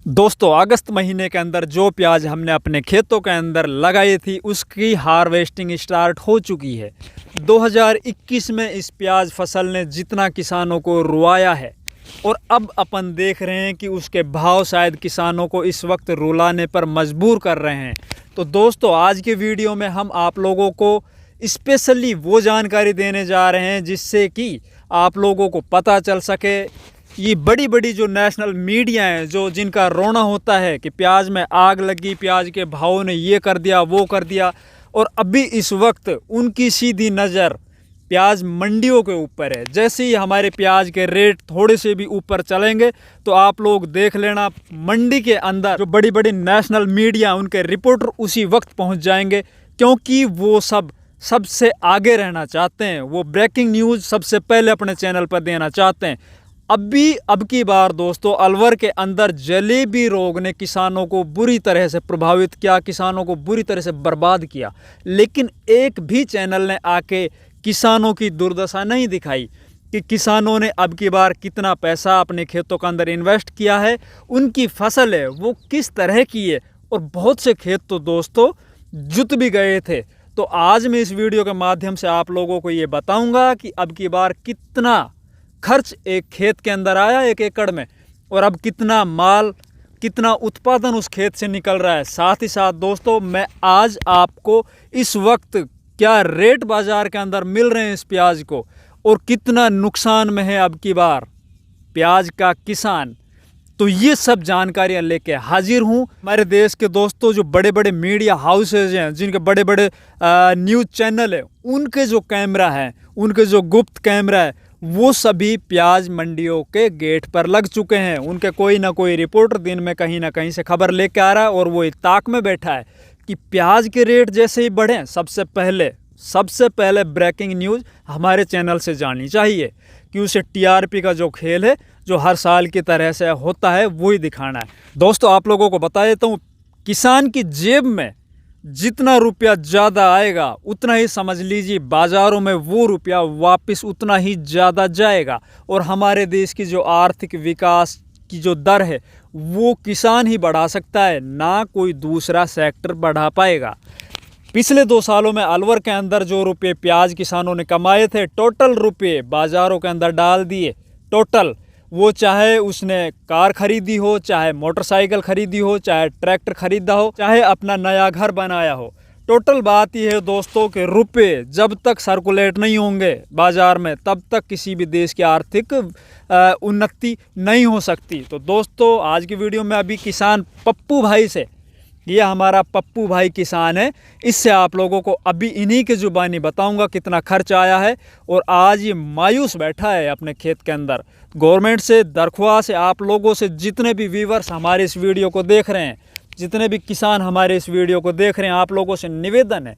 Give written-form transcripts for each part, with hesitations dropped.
दोस्तों अगस्त महीने के अंदर जो प्याज हमने अपने खेतों के अंदर लगाई थी उसकी हार्वेस्टिंग स्टार्ट हो चुकी है। 2021 में इस प्याज फसल ने जितना किसानों को रुलाया है और अब अपन देख रहे हैं कि उसके भाव शायद किसानों को इस वक्त रुलाने पर मजबूर कर रहे हैं। तो दोस्तों आज के वीडियो में हम आप लोगों को स्पेशली वो जानकारी देने जा रहे हैं जिससे कि आप लोगों को पता चल सके। ये बड़ी बड़ी जो नेशनल मीडिया हैं जो जिनका रोना होता है कि प्याज में आग लगी, प्याज के भाव ने ये कर दिया वो कर दिया, और अभी इस वक्त उनकी सीधी नज़र प्याज मंडियों के ऊपर है। जैसे ही हमारे प्याज के रेट थोड़े से भी ऊपर चलेंगे तो आप लोग देख लेना मंडी के अंदर जो बड़ी बड़ी नेशनल मीडिया उनके रिपोर्टर उसी वक्त पहुंच जाएंगे, क्योंकि वो सबसे आगे रहना चाहते हैं। वो ब्रेकिंग न्यूज़ सबसे पहले अपने चैनल पर देना चाहते हैं। अब की बार दोस्तों अलवर के अंदर जलेबी रोग ने किसानों को बुरी तरह से प्रभावित किया, किसानों को बुरी तरह से बर्बाद किया, लेकिन एक भी चैनल ने आके किसानों की दुर्दशा नहीं दिखाई कि किसानों ने अब की बार कितना पैसा अपने खेतों के अंदर इन्वेस्ट किया है, उनकी फसल है वो किस तरह की है, और बहुत से खेत तो दोस्तों जुत भी गए थे। तो आज मैं इस वीडियो के माध्यम से आप लोगों को ये बताऊंगा कि अब की बार कितना खर्च एक खेत के अंदर आया 1 एकड़ में, और अब कितना माल कितना उत्पादन उस खेत से निकल रहा है। साथ ही साथ दोस्तों मैं आज आपको इस वक्त क्या रेट बाज़ार के अंदर मिल रहे हैं इस प्याज को, और कितना नुकसान में है अब की बार प्याज का किसान, तो ये सब जानकारियां लेके हाजिर हूँ। हमारे देश के दोस्तों जो बड़े बड़े मीडिया हाउसेज हैं, जिनके बड़े बड़े न्यूज़ चैनल हैं, उनके जो कैमरा हैं, उनके जो गुप्त कैमरा है, वो सभी प्याज मंडियों के गेट पर लग चुके हैं। उनके कोई ना कोई रिपोर्टर दिन में कहीं ना कहीं से खबर लेके आ रहा है, और वो इत्ताक में बैठा है कि प्याज के रेट जैसे ही बढ़ें सबसे पहले ब्रेकिंग न्यूज़ हमारे चैनल से जानी चाहिए, कि उसे टीआरपी का जो खेल है जो हर साल की तरह से होता है वही दिखाना है। दोस्तों आप लोगों को बता देता हूँ, किसान की जेब में जितना रुपया ज़्यादा आएगा उतना ही समझ लीजिए बाज़ारों में वो रुपया वापस उतना ही ज़्यादा जाएगा, और हमारे देश की जो आर्थिक विकास की जो दर है वो किसान ही बढ़ा सकता है, ना कोई दूसरा सेक्टर बढ़ा पाएगा। पिछले 2 सालों में अलवर के अंदर जो रुपये प्याज किसानों ने कमाए थे, टोटल रुपये बाज़ारों के अंदर डाल दिए, टोटल, वो चाहे उसने कार खरीदी हो, चाहे मोटरसाइकिल खरीदी हो, चाहे ट्रैक्टर खरीदा हो, चाहे अपना नया घर बनाया हो, टोटल बात यह है दोस्तों कि रुपये जब तक सर्कुलेट नहीं होंगे बाज़ार में तब तक किसी भी देश की आर्थिक उन्नति नहीं हो सकती। तो दोस्तों आज की वीडियो में अभी किसान पप्पू भाई से, ये हमारा पप्पू भाई किसान है, इससे आप लोगों को अभी इन्हीं की ज़ुबानी बताऊंगा कितना खर्च आया है। और आज ये मायूस बैठा है अपने खेत के अंदर। गवर्नमेंट से दरख्वास्त है, आप लोगों से जितने भी व्यूवर्स हमारे इस वीडियो को देख रहे हैं, जितने भी किसान हमारे इस वीडियो को देख रहे हैं, आप लोगों से निवेदन है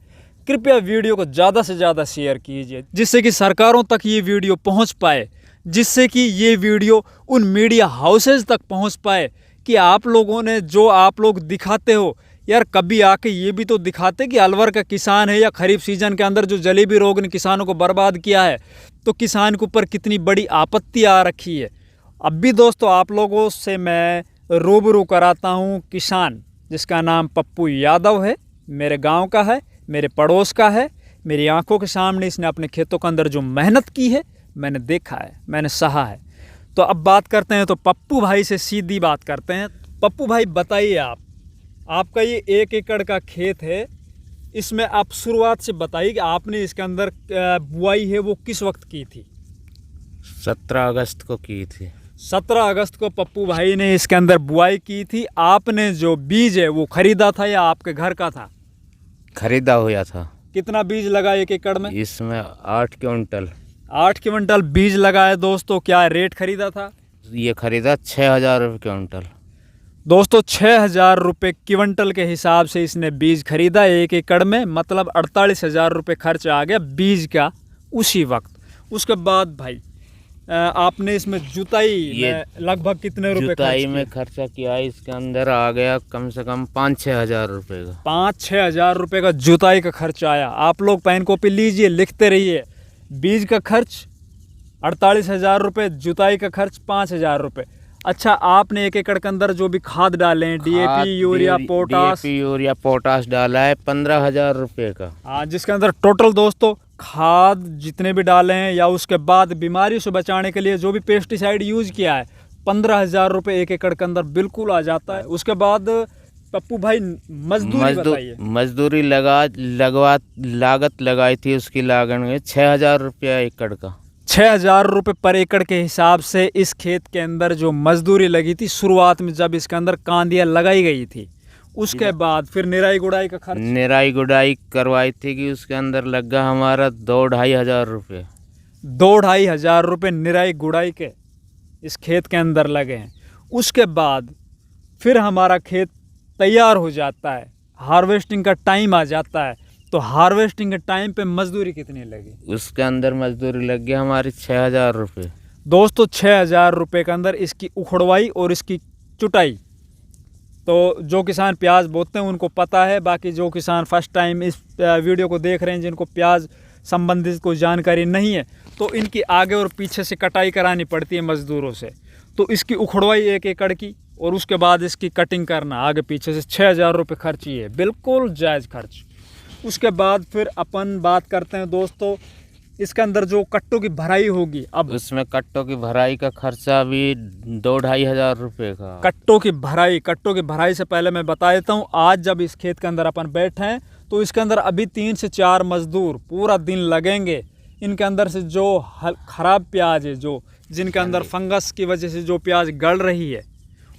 कृपया वीडियो को ज़्यादा से ज़्यादा शेयर कीजिए, जिससे कि सरकारों तक ये वीडियो पहुँच पाए, जिससे कि ये वीडियो उन मीडिया हाउसेज तक पहुँच पाए कि आप लोगों ने जो आप लोग दिखाते हो यार, कभी आके ये भी तो दिखाते कि अलवर का किसान है या खरीफ सीजन के अंदर जो जलेबी रोग ने किसानों को बर्बाद किया है, तो किसान के ऊपर कितनी बड़ी आपत्ति आ रखी है। अब भी दोस्तों आप लोगों से मैं रूबरू कराता हूँ किसान जिसका नाम पप्पू यादव है, मेरे गाँव का है, मेरे पड़ोस का है, मेरी आँखों के सामने इसने अपने खेतों के अंदर जो मेहनत की है मैंने देखा है, मैंने सहा है। तो अब बात करते हैं, तो पप्पू भाई से सीधी बात करते हैं। पप्पू भाई बताइए, आपका ये 1 एकड़ का खेत है, इसमें आप शुरुआत से बताइए कि आपने इसके अंदर बुआई है वो किस वक्त की थी? 17 अगस्त को की थी। 17 अगस्त को पप्पू भाई ने इसके अंदर बुआई की थी। आपने जो बीज है वो खरीदा था या आपके घर का था? खरीदा हुआ था। कितना बीज लगा 1 एकड़ में? इसमें 8 क्विंटल। 8 क्विंटल बीज लगाए दोस्तों। क्या रेट खरीदा था? ये खरीदा 6,000 रुपये क्विंटल। दोस्तों 6,000 रुपये क्विंटल के हिसाब से इसने बीज खरीदा 1 एकड़ में, मतलब 48,000 रुपये खर्च आ गया बीज का उसी वक्त। उसके बाद भाई आपने इसमें जुताई में लगभग कितने रुपए? जुताई में खर्चा किया, इसके अंदर आ गया कम से कम 5-6 हज़ार रुपये का। 5-6 हज़ार रुपये का जुताई का खर्च आया। आप लोग पेन कॉपी लीजिए, लिखते रहिए। बीज का खर्च 48,000 रुपये, जुताई का खर्च 5,000 रुपये। अच्छा, आपने 1 एकड़ के अंदर जो भी खाद डाले हैं, DAP, urea, potash, DAP, urea, potash डाला है 15,000 रुपये का। हाँ, जिसके अंदर टोटल दोस्तों खाद जितने भी डाले हैं या उसके बाद बीमारी से बचाने के लिए जो भी पेस्टिसाइड यूज किया है, 15,000 रुपये 1 एकड़ के अंदर बिल्कुल आ जाता है। उसके बाद पप्पू भाई मजदूरी बताइए। मजदूरी लागत लगाई थी, उसकी लागत में 6,000 रुपया एकड़ का। 6,000 रुपये पर एकड़ के हिसाब से इस खेत के अंदर जो मजदूरी लगी थी शुरुआत में, जब इसके अंदर कांदियाँ लगाई गई थी, उसके बाद फिर निराई गुड़ाई का खर्च, निराई गुड़ाई करवाई थी कि उसके अंदर लगा हमारा 2-2.5 हज़ार रुपये। 2-2.5 हज़ार रुपये निराई गुड़ाई के इस खेत के अंदर लगे हैं। उसके बाद फिर हमारा खेत तैयार हो जाता है, हार्वेस्टिंग का टाइम आ जाता है, तो हार्वेस्टिंग के टाइम पे मजदूरी कितनी लगी? उसके अंदर मजदूरी लग गई हमारी 6,000 रुपये। दोस्तों 6,000 रुपये के अंदर इसकी उखड़वाई और इसकी चुटाई। तो जो किसान प्याज बोते हैं उनको पता है, बाकी जो किसान फर्स्ट टाइम इस वीडियो को देख रहे हैं, जिनको प्याज संबंधित कोई जानकारी नहीं है, तो इनकी आगे और पीछे से कटाई करानी पड़ती है मज़दूरों से। तो इसकी उखड़वाई 1 एकड़ की और उसके बाद इसकी कटिंग करना आगे पीछे से 6,000 रुपये खर्च ही है, बिल्कुल जायज़ खर्च। उसके बाद फिर अपन बात करते हैं दोस्तों, इसके अंदर जो कट्टों की भराई होगी, अब उसमें कट्टों की भराई का खर्चा भी 2-2.5 हज़ार रुपये का। कट्टों की भराई से पहले मैं बता देता हूँ, आज जब इस खेत के अंदर अपन बैठे हैं तो इसके अंदर अभी 3 से 4 मजदूर पूरा दिन लगेंगे। इनके अंदर से जो खराब प्याज है, जो जिनके अंदर फंगस की वजह से जो प्याज गल रही है,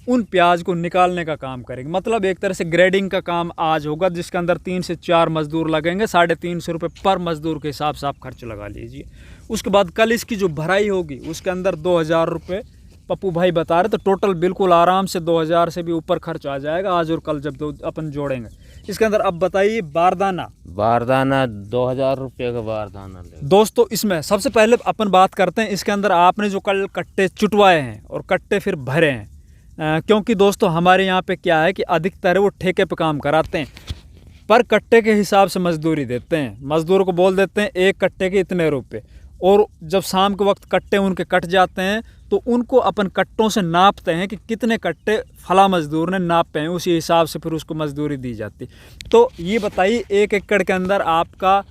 उन प्याज को निकालने का काम करेंगे। मतलब एक तरह से ग्रेडिंग का काम आज होगा, जिसके अंदर 3 से 4 मजदूर लगेंगे। 350 रुपये पर मजदूर के हिसाब से आप खर्च लगा लीजिए। उसके बाद कल इसकी जो भराई होगी उसके अंदर 2,000 रुपये पप्पू भाई बता रहे, तो टोटल बिल्कुल आराम से 2,000 से भी ऊपर खर्च आ जाएगा आज और कल जब अपन जोड़ेंगे। इसके अंदर अब बताइए बारदाना 2,000 रुपये का बारदाना ले। दोस्तों इसमें सबसे पहले अपन बात करते हैं, इसके अंदर आपने जो कल कट्टे चुटवाए हैं और कट्टे फिर भरे हैं, क्योंकि दोस्तों हमारे यहाँ पे क्या है कि अधिकतर वो ठेके पे काम कराते हैं, पर कट्टे के हिसाब से मजदूरी देते हैं। मजदूर को बोल देते हैं 1 कट्टे के इतने रुपए, और जब शाम के वक्त कट्टे उनके कट जाते हैं तो उनको अपन कट्टों से नापते हैं कि कितने कट्टे फला मजदूर ने नापे हैं, उसी हिसाब से फिर उसको मजदूरी दी जाती। तो ये बताइए 1 एकड़ के अंदर आपका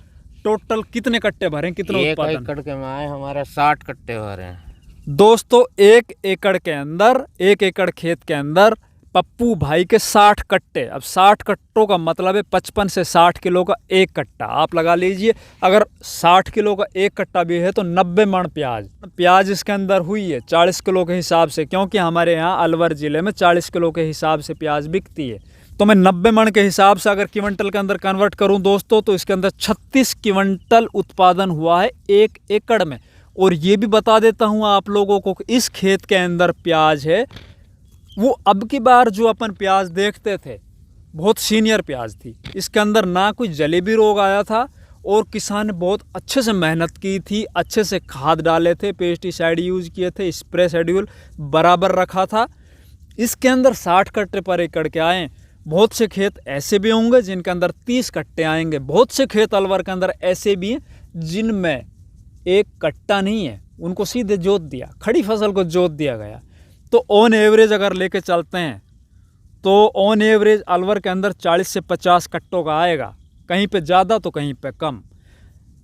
टोटल कितने कट्टे भरे, कितने उत्पादन? 1 एकड़ के में आए हमारा 60 कट्टे भरे हैं। दोस्तों 1 एकड़ के अंदर, 1 एकड़ खेत के अंदर पप्पू भाई के 60 कट्टे। अब 60 कट्टों का मतलब है 55 से 60 किलो का 1 कट्टा। आप लगा लीजिए, अगर 60 किलो का 1 कट्टा भी है तो 90 मण प्याज इसके अंदर हुई है 40 किलो के हिसाब से, क्योंकि हमारे यहाँ अलवर ज़िले में 40 किलो के हिसाब से प्याज बिकती है। तो मैं 90 मण के हिसाब से अगर क्विंटल के अंदर कन्वर्ट करूँ दोस्तों, तो इसके अंदर 36 क्विंटल उत्पादन हुआ है 1 एकड़ में। और ये भी बता देता हूँ आप लोगों को कि इस खेत के अंदर प्याज है, वो अब की बार जो अपन प्याज देखते थे बहुत सीनियर प्याज थी। इसके अंदर ना कोई जलेबी रोग आया था और किसान ने बहुत अच्छे से मेहनत की थी, अच्छे से खाद डाले थे, पेस्टिसाइड यूज़ किए थे, स्प्रे शेड्यूल बराबर रखा था। इसके अंदर 60 कट्टे पर एकड़ के आए। बहुत से खेत ऐसे भी होंगे जिनके अंदर 30 कट्टे आएंगे। बहुत से खेत अलवर के अंदर ऐसे भी हैं जिनमें 1 कट्टा नहीं है, उनको सीधे जोत दिया, खड़ी फसल को जोत दिया गया। तो ऑन एवरेज अगर लेके चलते हैं तो ऑन एवरेज अलवर के अंदर 40 से 50 कट्टों का आएगा, कहीं पे ज़्यादा तो कहीं पे कम।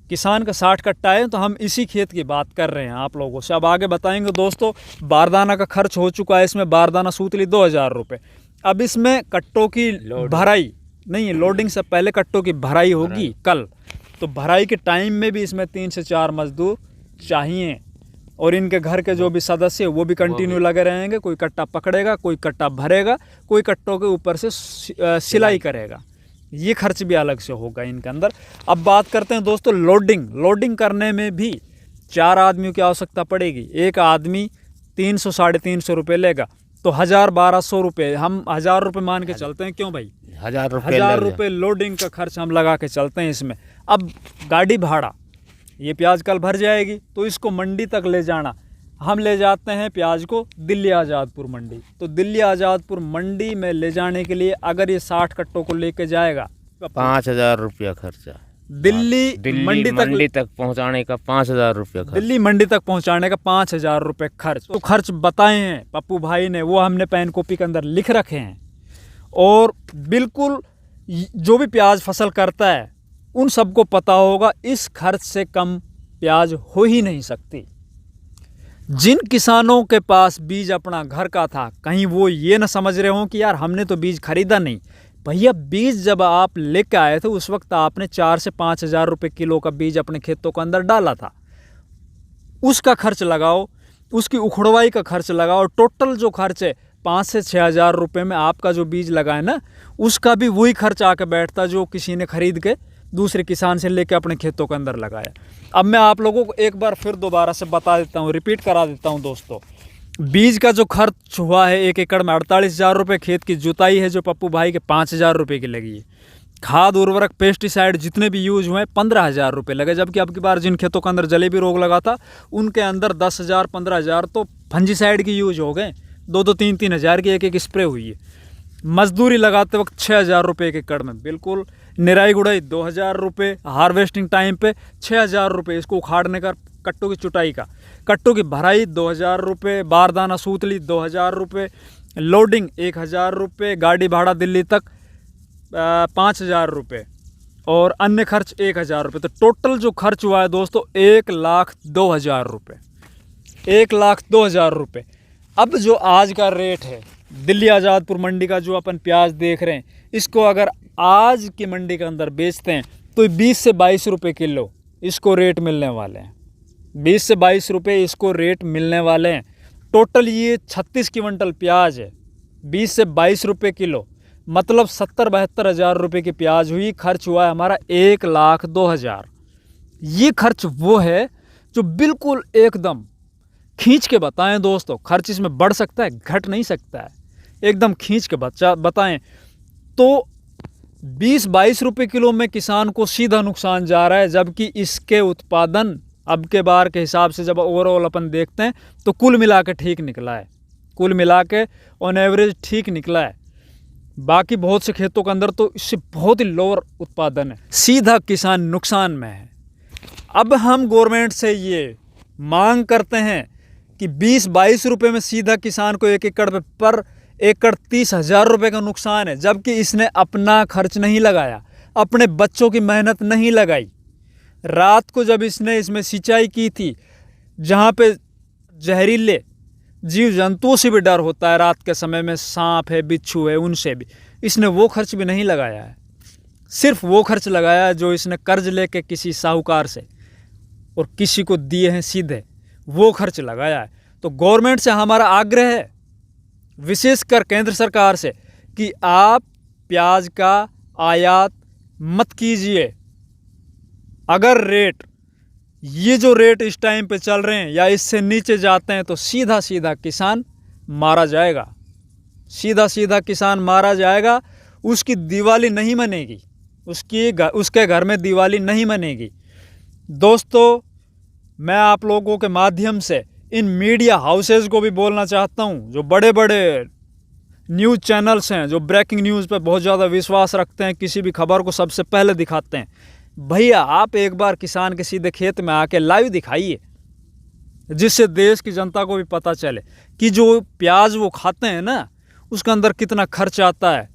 किसान का 60 कट्टा है, तो हम इसी खेत की बात कर रहे हैं आप लोगों से। अब आगे बताएंगे दोस्तों, बारदाना का खर्च हो चुका है इसमें, बारदाना सूतली 2,000 रुपये। अब इसमें कट्टों की भराई नहीं है, लोडिंग से पहले कट्टों की भराई होगी कल, तो भराई के टाइम में भी इसमें 3 से 4 मजदूर चाहिए, और इनके घर के जो भी सदस्य वो भी कंटिन्यू लगे रहेंगे। कोई कट्टा पकड़ेगा, कोई कट्टा भरेगा, कोई कट्टों के ऊपर से सिलाई करेगा। ये खर्च भी अलग से होगा इनके अंदर। अब बात करते हैं दोस्तों लोडिंग करने में भी 4 आदमियों की आवश्यकता पड़ेगी। एक आदमी 300 साढ़े 300 रुपये लेगा, तो 1,000-1,200 रुपये हम 1,000 रुपये मान के चलते हैं। क्यों भाई? 1,000 रुपये लोडिंग का खर्च हम लगा के चलते हैं इसमें। अब गाड़ी भाड़ा, ये प्याज कल भर जाएगी तो इसको मंडी तक ले जाना, हम ले जाते हैं प्याज को दिल्ली आज़ादपुर मंडी। तो दिल्ली आज़ादपुर मंडी में ले जाने के लिए अगर ये 60 कट्टों को लेके जाएगा 5,000 रुपया खर्चा। दिल्ली मंडी तक पहुंचाने का 5,000 रुपये खर्च। दिल्ली मंडी तक पहुंचाने का 5,000 रुपये खर्च। तो खर्च बताए हैं पप्पू भाई ने, वो हमने पेन कॉपी के अंदर लिख रखे हैं। और बिल्कुल जो भी प्याज फसल करता है उन सबको पता होगा इस खर्च से कम प्याज हो ही नहीं सकती। जिन किसानों के पास बीज अपना घर का था, कहीं वो ये ना समझ रहे हों कि यार हमने तो बीज खरीदा नहीं। भैया बीज जब आप लेकर आए थे उस वक्त आपने 4 से 5,000 रुपये किलो का बीज अपने खेतों के अंदर डाला था। उसका खर्च लगाओ, उसकी उखड़वाई का खर्च लगाओ, टोटल जो खर्च है 5 से 6,000 रुपये में आपका जो बीज लगा है ना, उसका भी वही खर्च आके बैठता जो किसी ने खरीद के दूसरे किसान से लेके अपने खेतों के अंदर लगाया। अब मैं आप लोगों को एक बार फिर दोबारा से बता देता हूँ, रिपीट करा देता हूँ दोस्तों। बीज का जो खर्च हुआ है 1 एकड़ में 48,000 रुपये, खेत की जुताई है जो पप्पू भाई के 5,000 रुपये की लगी है, खाद उर्वरक पेस्टिसाइड जितने भी यूज हुए 15,000 रुपये लगे। जबकि अब की बार जिन खेतों के अंदर जलेबी रोग लगा था उनके अंदर 10,000 15,000 तो फंजीसाइड की यूज हो गए, 2-2 3-3 हज़ार की एक स्प्रे हुई है। मजदूरी लगाते वक्त 6,000 रुपये 1 एकड़ में, बिल्कुल निराई गुड़ाई 2,000 रुपये, हार्वेस्टिंग टाइम पे 6,000 रुपये, इसको उखाड़ने का, कट्टों की चुटाई का, कट्टों की भराई 2,000 रुपये, बारदाना सूतली 2,000 रुपये, लोडिंग 1,000 रुपये, गाड़ी भाड़ा दिल्ली तक 5,000 रुपये और अन्य खर्च 1,000 रुपये। तो टोटल जो खर्च हुआ है दोस्तों 1,02,000 रुपये, 1,02,000 रुपये। अब जो आज का रेट है दिल्ली आज़ादपुर मंडी का, जो अपन प्याज देख रहे हैं, इसको अगर आज की मंडी के अंदर बेचते हैं तो 20 से 22 रुपये किलो इसको रेट मिलने वाले हैं। 20 से 22 रुपये इसको रेट मिलने वाले हैं। टोटल ये 36 क्विंटल प्याज है, 20 से 22 रुपये किलो, मतलब 70-72 हज़ार रुपये की प्याज हुई। खर्च हुआ है हमारा 1,02,000। ये खर्च वो है जो बिल्कुल एकदम खींच के बताएं दोस्तों। खर्च इसमें बढ़ सकता है, घट नहीं सकता है, एकदम खींच के बताएं तो 20-22 रुपये किलो में किसान को सीधा नुकसान जा रहा है। जबकि इसके उत्पादन अब के बार के हिसाब से जब ओवरऑल अपन देखते हैं तो कुल मिला के ठीक निकला है, कुल मिला के ऑन एवरेज ठीक निकला है। बाकी बहुत से खेतों के अंदर तो इससे बहुत ही लोअर उत्पादन है, सीधा किसान नुकसान में है। अब हम गवर्नमेंट से ये मांग करते हैं कि 20-22 रुपये में सीधा किसान को 1 एकड़ पर एकड़ 30,000 रुपये का नुकसान है। जबकि इसने अपना खर्च नहीं लगाया, अपने बच्चों की मेहनत नहीं लगाई। रात को जब इसने इसमें सिंचाई की थी, जहाँ पे जहरीले जीव जंतुओं से भी डर होता है रात के समय में, सांप है, बिच्छू है, उनसे भी, इसने वो खर्च भी नहीं लगाया है। सिर्फ वो खर्च लगाया है जो इसने कर्ज लेके किसी साहूकार से और किसी को दिए हैं सीधे, वो खर्च लगाया है। तो गवर्नमेंट से हमारा आग्रह है, विशेषकर केंद्र सरकार से, कि आप प्याज का आयात मत कीजिए। अगर रेट ये जो रेट इस टाइम पे चल रहे हैं या इससे नीचे जाते हैं तो सीधा सीधा किसान मारा जाएगा, सीधा सीधा किसान मारा जाएगा। उसकी दिवाली नहीं मनेगी, उसके घर में दिवाली नहीं मनेगी। दोस्तों, मैं आप लोगों के माध्यम से इन मीडिया हाउसेज को भी बोलना चाहता हूं, जो बड़े बड़े न्यूज़ चैनल्स हैं, जो ब्रेकिंग न्यूज़ पर बहुत ज़्यादा विश्वास रखते हैं, किसी भी खबर को सबसे पहले दिखाते हैं। भैया आप एक बार किसान के सीधे खेत में आके लाइव दिखाइए, जिससे देश की जनता को भी पता चले कि जो प्याज वो खाते हैं ना, उसके अंदर कितना खर्च आता है।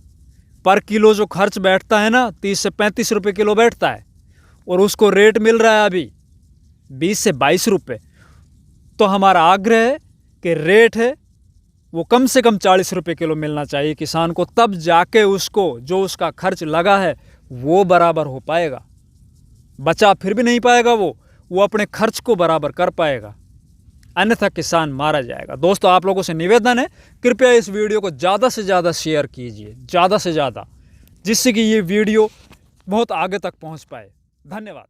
पर किलो जो खर्च बैठता है ना, 30 से 35 रुपये किलो बैठता है, और उसको रेट मिल रहा है अभी 20 से 22 रुपये। तो हमारा आग्रह है कि रेट है वो कम से कम 40 रुपये किलो मिलना चाहिए किसान को, तब जाके उसको जो उसका खर्च लगा है वो बराबर हो पाएगा। बचा फिर भी नहीं पाएगा, वो अपने खर्च को बराबर कर पाएगा, अन्यथा किसान मारा जाएगा। दोस्तों, आप लोगों से निवेदन है, कृपया इस वीडियो को ज़्यादा से ज़्यादा शेयर कीजिए, ज़्यादा से ज़्यादा, जिससे कि ये वीडियो बहुत आगे तक पहुंच पाए। धन्यवाद।